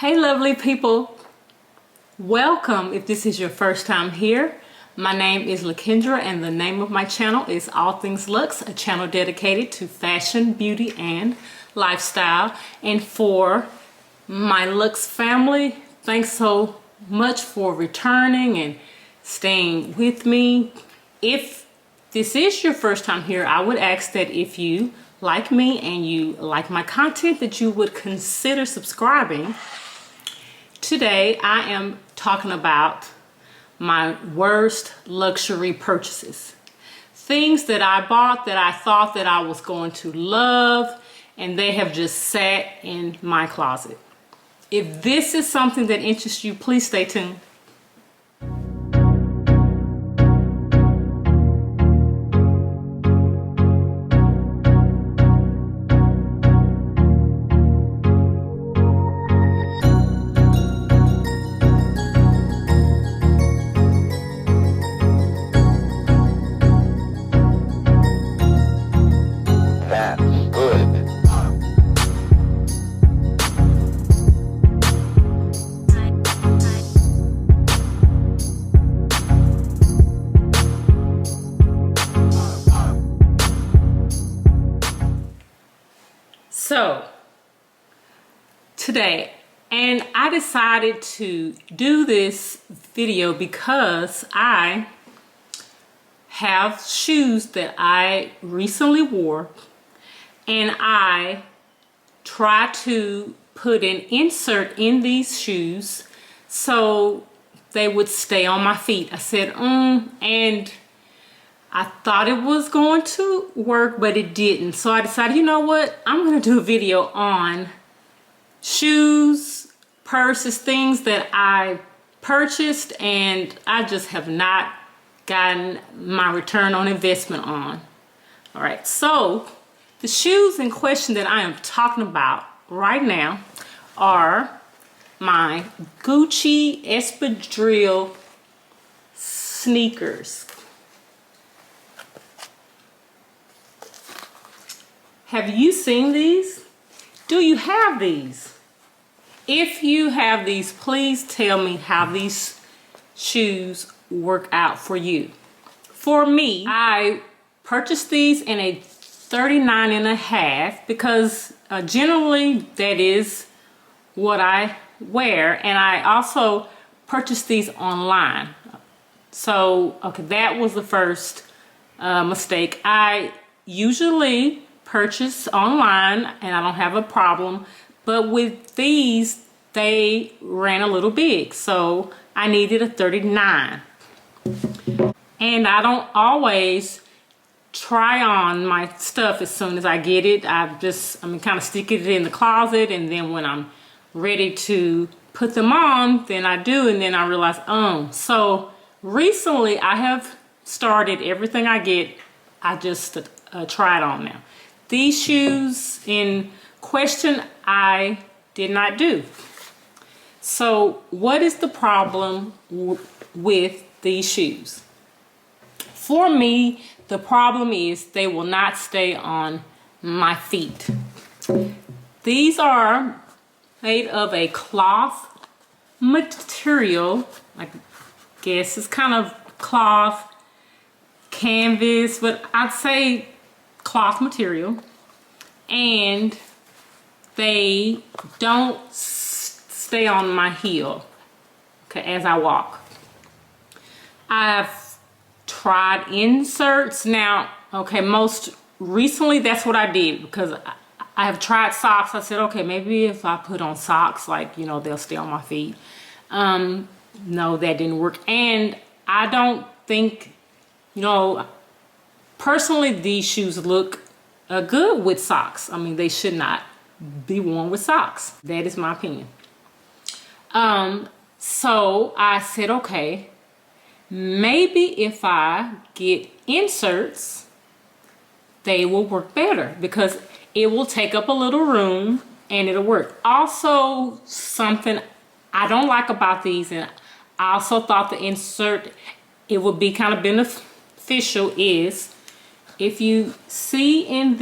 Hey lovely people, welcome if this is your first time here. My name is Lakendra and the name of my channel is All Things Lux, a channel dedicated to fashion, beauty, and lifestyle. And for my Lux family, thanks so much for returning and staying with me. If this is your first time here, I would ask that if you like me and you like my content, that you would consider subscribing. Today I am talking about my worst luxury purchases. Things that I bought that I thought that I was going to love, and they have just sat in my closet. If this is something that interests you, please stay tuned. So today, and I decided to do this video because I have shoes that I recently wore, and I try to put an insert in these shoes so they would stay on my feet. I said, and I thought it was going to work, but it didn't. So I decided, you know what? I'm going to do a video on shoes, purses, things that I purchased and I just have not gotten my return on investment on. All right, so the shoes in question that I am talking about right now are my Gucci espadrille sneakers. Have you seen these? Do you have these? If you have these, please tell me how these shoes work out for you. For me, I purchased these in a 39.5 because generally that is what I wear, and I also purchased these online. So, okay, that was the first mistake. I usually purchase online and I don't have a problem, but with these they ran a little big, so I needed a 39. And I don't always try on my stuff as soon as I get it. I kind of stick it in the closet, and then when I'm ready to put them on, then I do, and then I realize, so recently I have started everything I get, I just try it on now. These shoes in question, I did not do. So what is the problem with these shoes? For me, the problem is they will not stay on my feet. These are made of a cloth material. I guess it's kind of cloth, canvas, but I'd say cloth material, and they don't stay on my heel, okay, as I walk. I've tried inserts now. Okay, most recently that's what I did, because I have tried socks. I said, okay, maybe if I put on socks, like, you know, they'll stay on my feet. No, that didn't work. And I don't think, you know, personally, these shoes look good with socks. I mean, they should not be worn with socks. That is my opinion. So I said, okay, maybe if I get inserts, they will work better, because it will take up a little room and it'll work. Also, something I don't like about these, and I also thought the insert, it would be kind of beneficial, is if you see in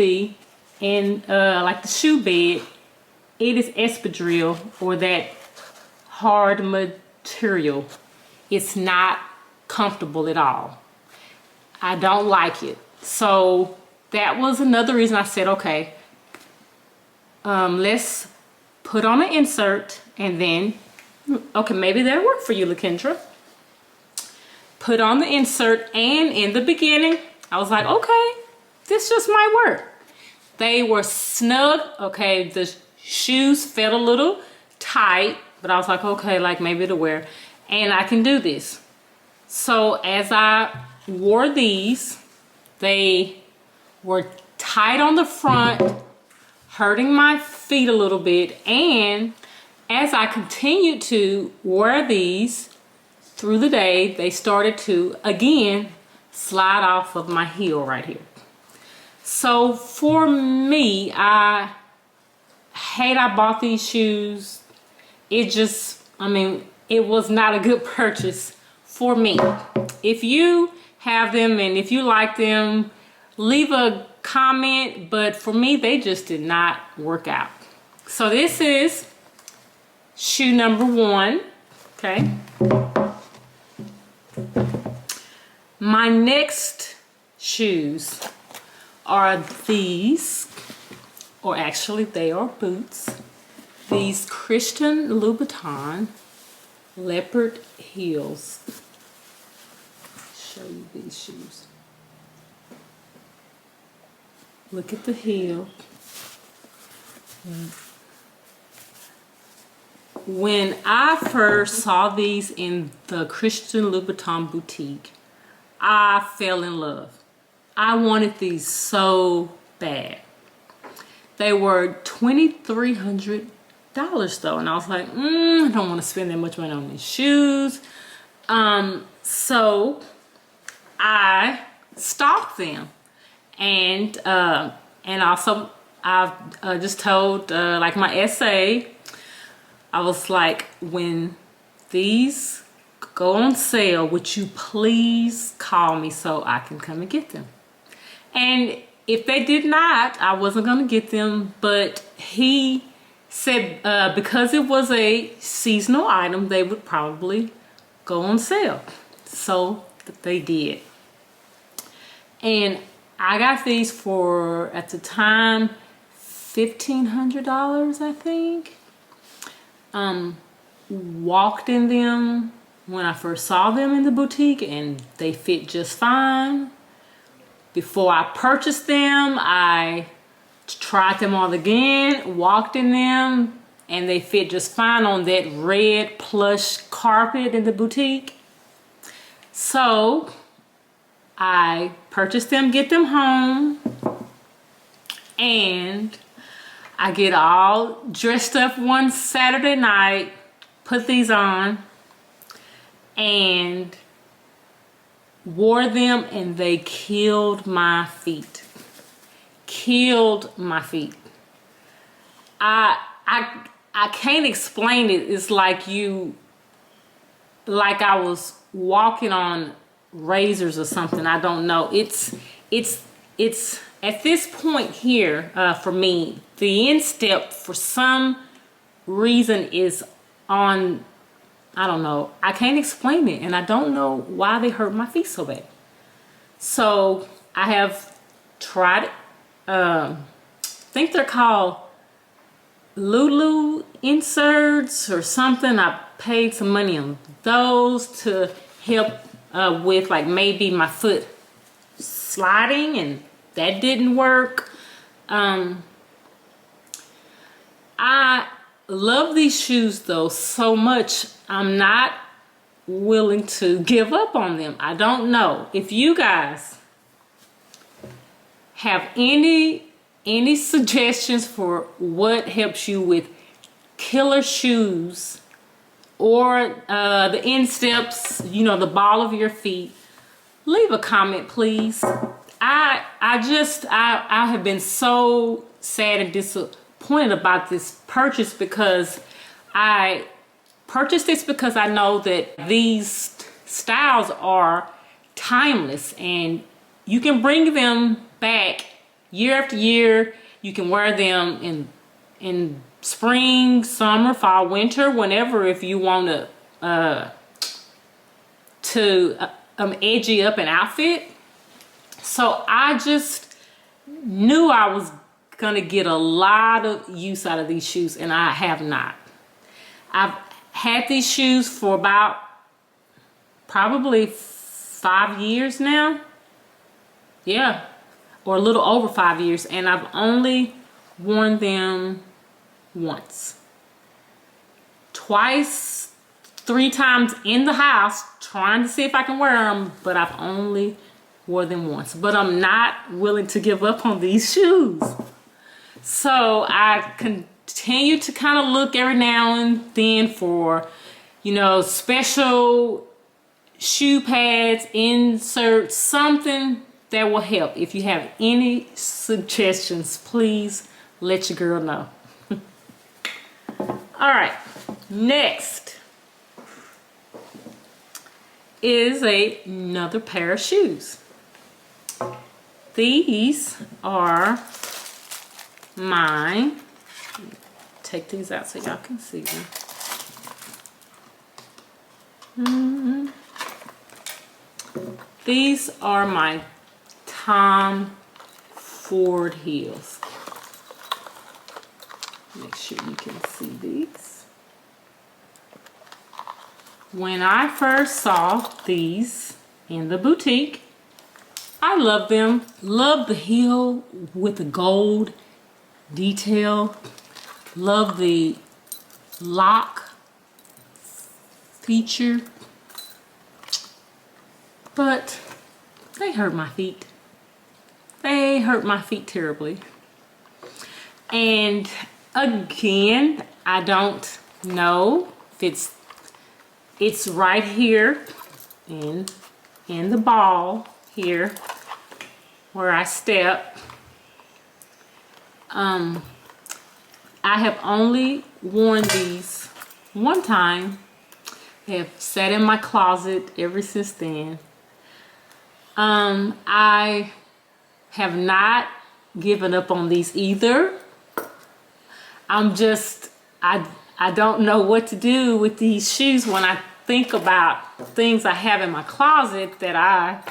like the shoe bed, it is espadrille, or that hard material. It's not comfortable at all. I don't like it. So that was another reason I said, okay, let's put on an insert, and then, okay, maybe that'll work for you, LaKendra. Put on the insert, and in the beginning, I was like, okay, this just might work. They were snug, okay, the shoes felt a little tight, but I was like, okay, like maybe it'll wear, and I can do this. So as I wore these, they were tight on the front, hurting my feet a little bit, and as I continued to wear these through the day, they started to again slide off of my heel right here. So for me, I bought these shoes. It just, I mean, it was not a good purchase for me. If you have them and if you like them, leave a comment, but for me, they just did not work out. So this is shoe number 1, okay? My next shoes are these, or actually they are boots. These Christian Louboutin leopard heels. Show you these shoes. Look at the heel. When I first saw these in the Christian Louboutin boutique, I fell in love. I wanted these so bad. They were $2,300 though, and I was like, I don't want to spend that much money on these shoes. So I stalked them, and also I've just told like my essay, I was like, when these go on sale, would you please call me so I can come and get them? And if they did not, I wasn't gonna get them, but he said because it was a seasonal item, they would probably go on sale. So they did. And I got these for, at the time, $1,500, I think. Walked in them when I first saw them in the boutique, and they fit just fine. Before I purchased them, I tried them on again, walked in them, and they fit just fine on that red plush carpet in the boutique. So I purchased them, get them home, and I get all dressed up one Saturday night, put these on, and wore them, and they killed my feet. Killed my feet. I can't explain it. It's like I was walking on razors or something. I don't know. It's at this point here, for me, the instep for some reason is on, I don't know. I can't explain it, and I don't know why they hurt my feet so bad. So I have tried it. I think they're called Lulu inserts or something. I paid some money on those to help with like maybe my foot sliding, and that didn't work. I love these shoes though so much, I'm not willing to give up on them. I don't know if you guys have any suggestions for what helps you with killer shoes, or the insteps, you know, the ball of your feet. Leave a comment, please. I have been so sad and disappointed about this purchase, because I purchased this because I know that these styles are timeless, and you can bring them back year after year. You can wear them in spring, summer, fall, winter, whenever, if you want to edgy up an outfit. So I just knew I was gonna get a lot of use out of these shoes, and I have not. I've had these shoes for about probably 5 years now. Yeah, or a little over 5 years, and I've only worn them once. Twice, 3 times in the house trying to see if I can wear them, but I've only wore them once. But I'm not willing to give up on these shoes. So I continue to kind of look every now and then for, you know, special shoe pads, inserts, something that will help. If you have any suggestions, please let your girl know. All right, next is another pair of shoes. These are mine. Take these out so y'all can see them. These are my Tom Ford heels. Make sure you can see these. When I first saw these in the boutique, I love them. Love the heel with the gold detail. Love the lock feature. But they hurt my feet. They hurt my feet terribly. And again, I don't know if it's right here in the ball here where I step. I have only worn these one time. They have sat in my closet ever since then. I have not given up on these either. I don't know what to do with these shoes when I think about things I have in my closet that I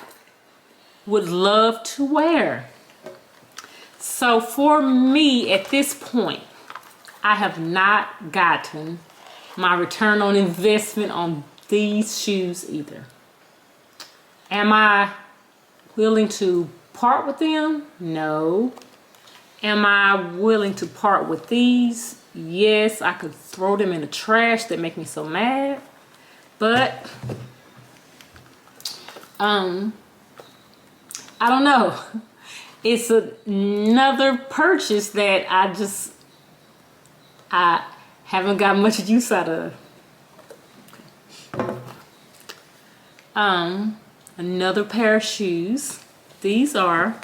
would love to wear. So for me at this point, I have not gotten my return on investment on these shoes either. Am I willing to part with them? No. Am I willing to part with these? Yes, I could throw them in the trash. They make me so mad. But I don't know. It's another purchase that I haven't got much use out of. Another pair of shoes. These are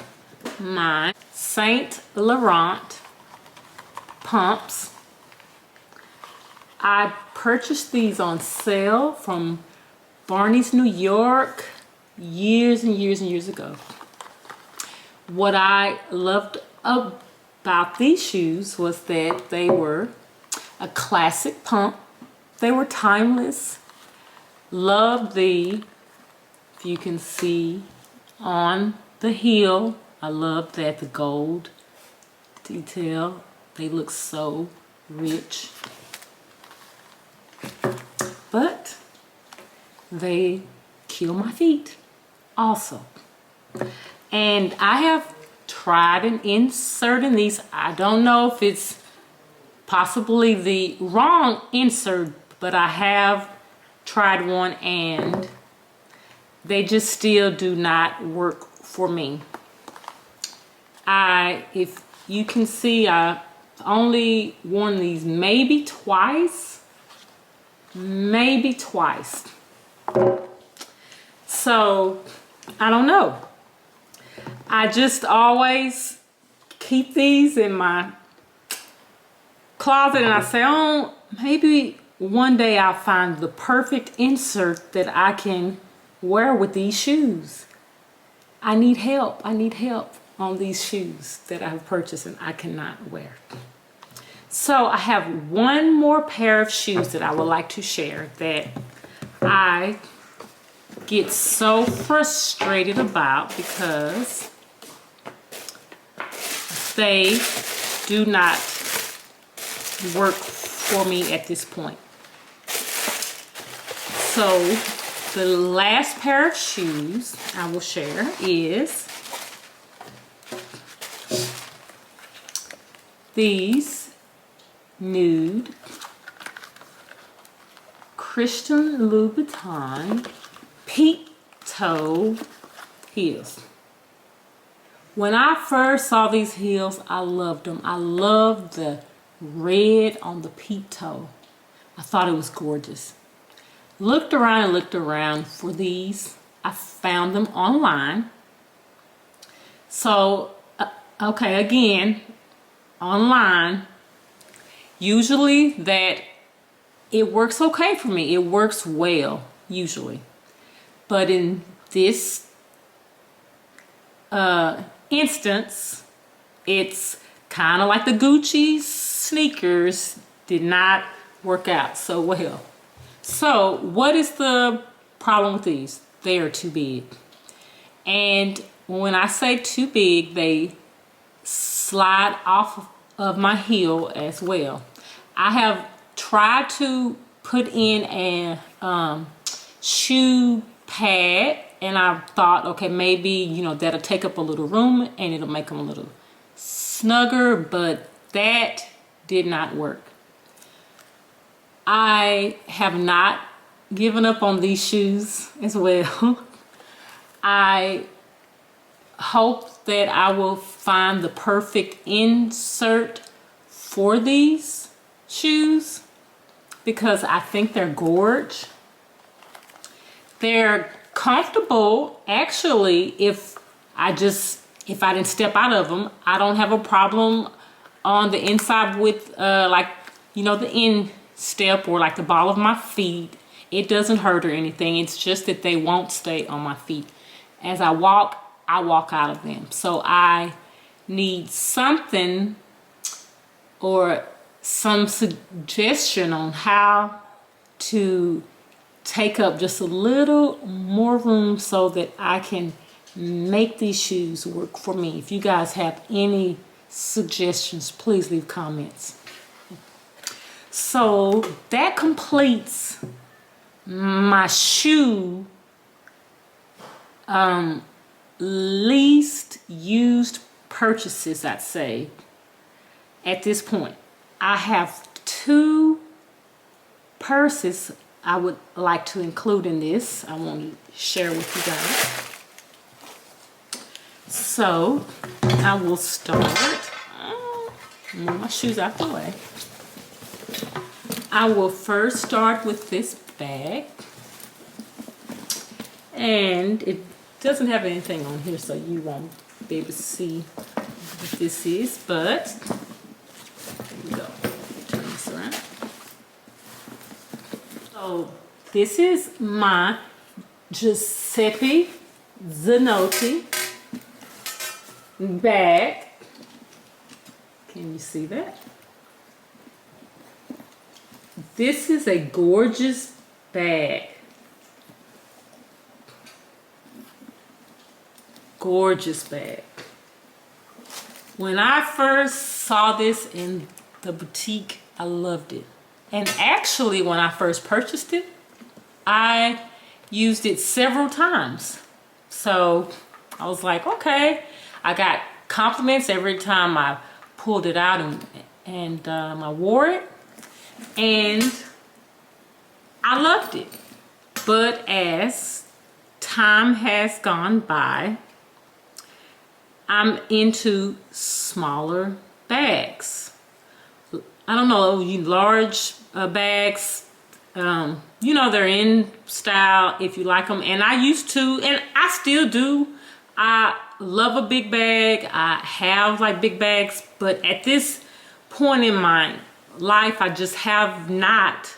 my Saint Laurent pumps. I purchased these on sale from Barney's, New York, years and years and years ago. What I loved about these shoes was that they were a classic pump. They were timeless. Loved the, if you can see on the heel, I love that the gold detail. They look so rich. But they kill my feet also. And I have tried and inserting these. I don't know if it's possibly the wrong insert, but I have tried one and they just still do not work for me. If you can see, I only worn these maybe twice. So I don't know. I just always keep these in my closet and I say, oh, maybe one day I'll find the perfect insert that I can wear with these shoes. I need help. I need help on these shoes that I've purchased and I cannot wear. So I have one more pair of shoes that I would like to share that I get so frustrated about because they do not work for me at this point. So the last pair of shoes I will share is these nude Christian Louboutin peep toe heels. When I first saw these heels, I loved them. I loved the red on the peep toe. I thought it was gorgeous. Looked around and looked around for these. I found them online. So, okay, again, online, usually that it works okay for me. It works well, usually. But in this instance, it's kind of like the Gucci sneakers did not work out so well. So what is the problem with these? They are too big. And when I say too big, they slide off of my heel as well. I have tried to put in a shoe pad, and I thought, okay, maybe, you know, that'll take up a little room and it'll make them a little snugger, but that did not work. I have not given up on these shoes as well. I hope that I will find the perfect insert for these shoes because I think they're gorgeous. They're comfortable. Actually, if I didn't step out of them, I don't have a problem on the inside with like, you know, the instep or like the ball of my feet. It doesn't hurt or anything. It's just that they won't stay on my feet. As I walk out of them. So I need something or some suggestion on how to take up just a little more room so that I can make these shoes work for me. If you guys have any suggestions, please leave comments. So that completes my shoe least used purchases, I'd say, at this point. I have 2 purses I would like to include in this. I want to share with you guys. So I will start, move my shoes out the way. I will first start with this bag, and it doesn't have anything on here, so you won't be able to see what this is, but here we go. Turn this around. So this is my Giuseppe Zanotti bag. Can you see that? This is a gorgeous bag. Gorgeous bag. When I first saw this in the boutique, I loved it. And actually, when I first purchased it, I used it several times. So I was like, okay. I got compliments every time I pulled it out and I wore it. And I loved it. But as time has gone by, I'm into smaller bags. I don't know, large bags, you know, they're in style if you like them. And I used to, and I still do. I love a big bag. I have like big bags, but at this point in my life, I just have not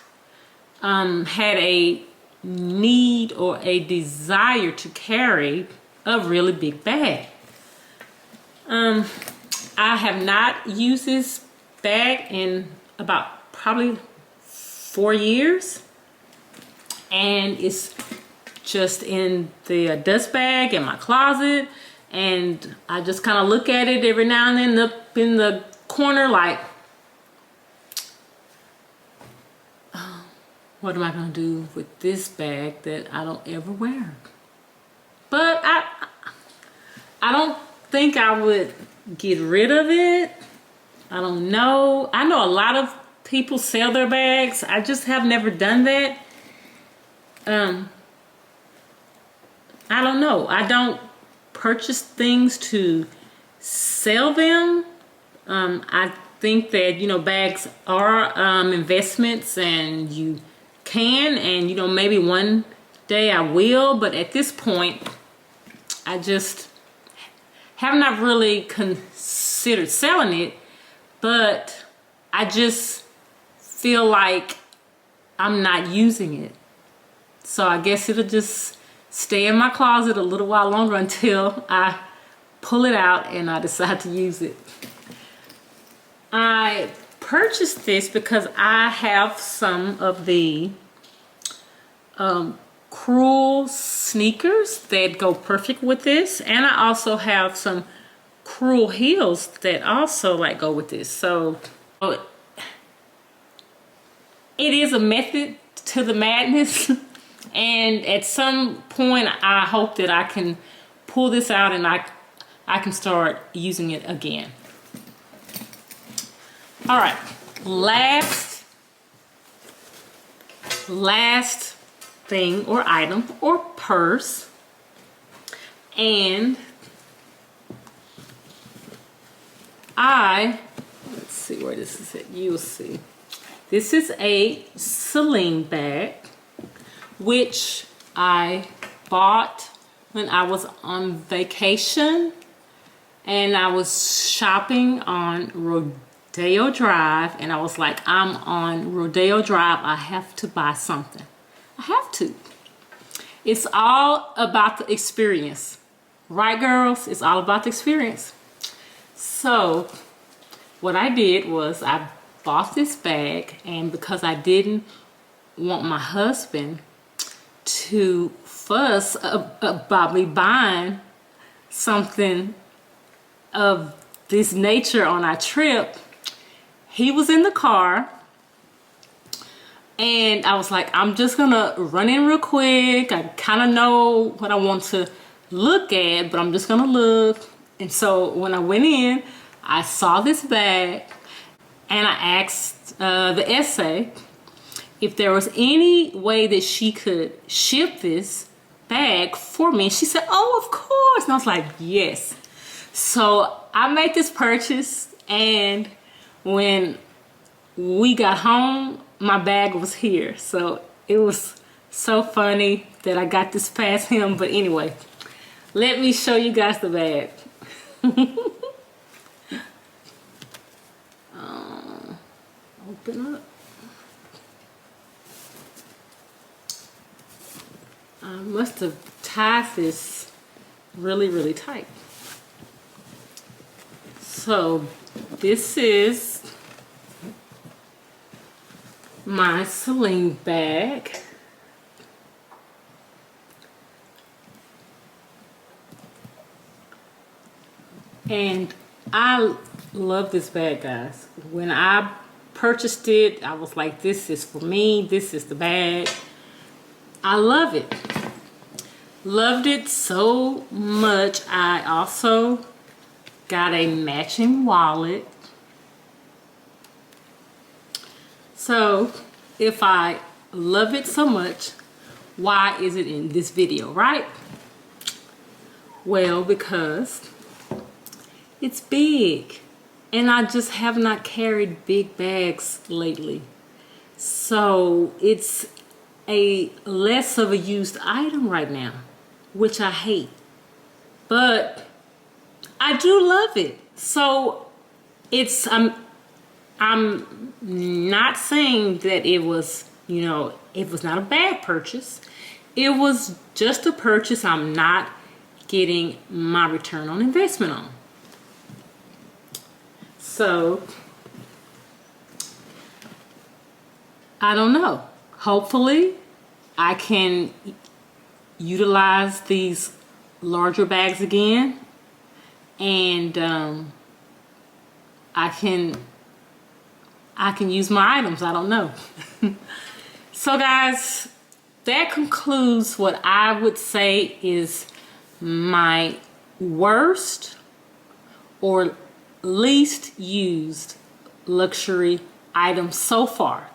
had a need or a desire to carry a really big bag. I have not used this bag in about probably 4 years, and it's just in the dust bag in my closet, and I just kind of look at it every now and then up in the corner like, oh, what am I gonna do with this bag that I don't ever wear? But I don't think I would get rid of it. I don't know. I know a lot of people sell their bags. I just have never done that. I don't know. I don't purchase things to sell them. I think that, you know, bags are investments, and you can, and, you know, maybe one day I will, but at this point, I just have not really considered selling it, but I just feel like I'm not using it. So I guess it'll just stay in my closet a little while longer until I pull it out and I decide to use it. I purchased this because I have some of the Cruel sneakers that go perfect with this, and I also have some Cruel heels that also like go with this. So it is a method to the madness, and at some point I hope that I can pull this out and I can start using it again. All right, last thing or item or purse, and let's see where this is at. You'll see. This is a Celine bag, which I bought when I was on vacation, and I was shopping on Rodeo Drive, and I was like, I'm on Rodeo Drive, I have to buy something. I have to. It's all about the experience. Right, girls? It's all about the experience. So what I did was I bought this bag, and because I didn't want my husband to fuss about me buying something of this nature on our trip, he was in the car, and I was like, I'm just gonna run in real quick. I kind of know what I want to look at, but I'm just gonna look. And so when I went in, I saw this bag, and I asked the essay if there was any way that she could ship this bag for me. She said, oh, of course. And I was like, yes. So I made this purchase, and when we got home, my bag was here. So it was so funny that I got this past him. But anyway, let me show you guys the bag. Open up. I must have tied this really, really tight. So this is my Celine bag. And I love this bag, guys. When I purchased it, I was like, this is for me. This is the bag. I love it. Loved it so much. I also got a matching wallet. So if I love it so much, why is it in this video, right? Well, because it's big, and I just have not carried big bags lately. So it's a less of a used item right now, which I hate. But I do love it. So it's I'm not saying that it was, you know, it was not a bad purchase. It was just a purchase I'm not getting my return on investment on. So I don't know. Hopefully I can utilize these larger bags again, and I can use my items. I don't know. So guys, that concludes what I would say is my worst or least used luxury items so far.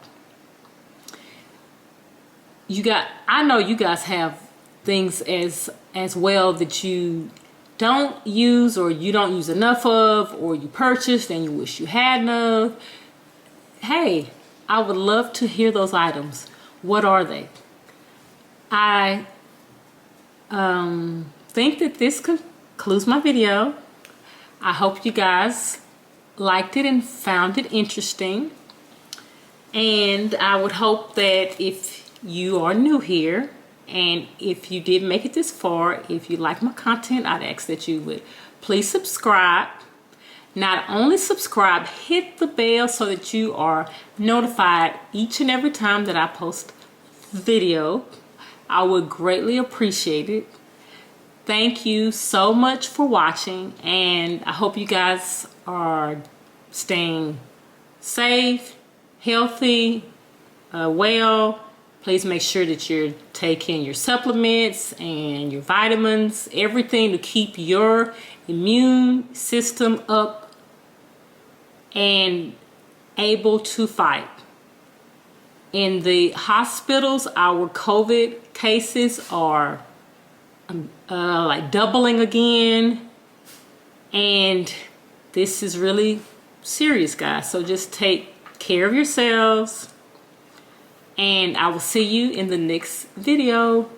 I know you guys have things as well that you don't use, or you don't use enough of, or you purchased and you wish you had enough. Hey, I would love to hear those items. What are they? I think that this concludes my video. I hope you guys liked it and found it interesting. And I would hope that if you are new here, and if you did make it this far, if you like my content, I'd ask that you would please subscribe. Not only subscribe, hit the bell so that you are notified each and every time that I post video. I would greatly appreciate it. Thank you so much for watching, and I hope you guys are staying safe, healthy, well. Please make sure that you're taking your supplements and your vitamins, everything to keep your immune system up and able to fight. In the hospitals, our COVID cases are like doubling again, and this is really serious, guys. So just take care of yourselves, and I will see you in the next video.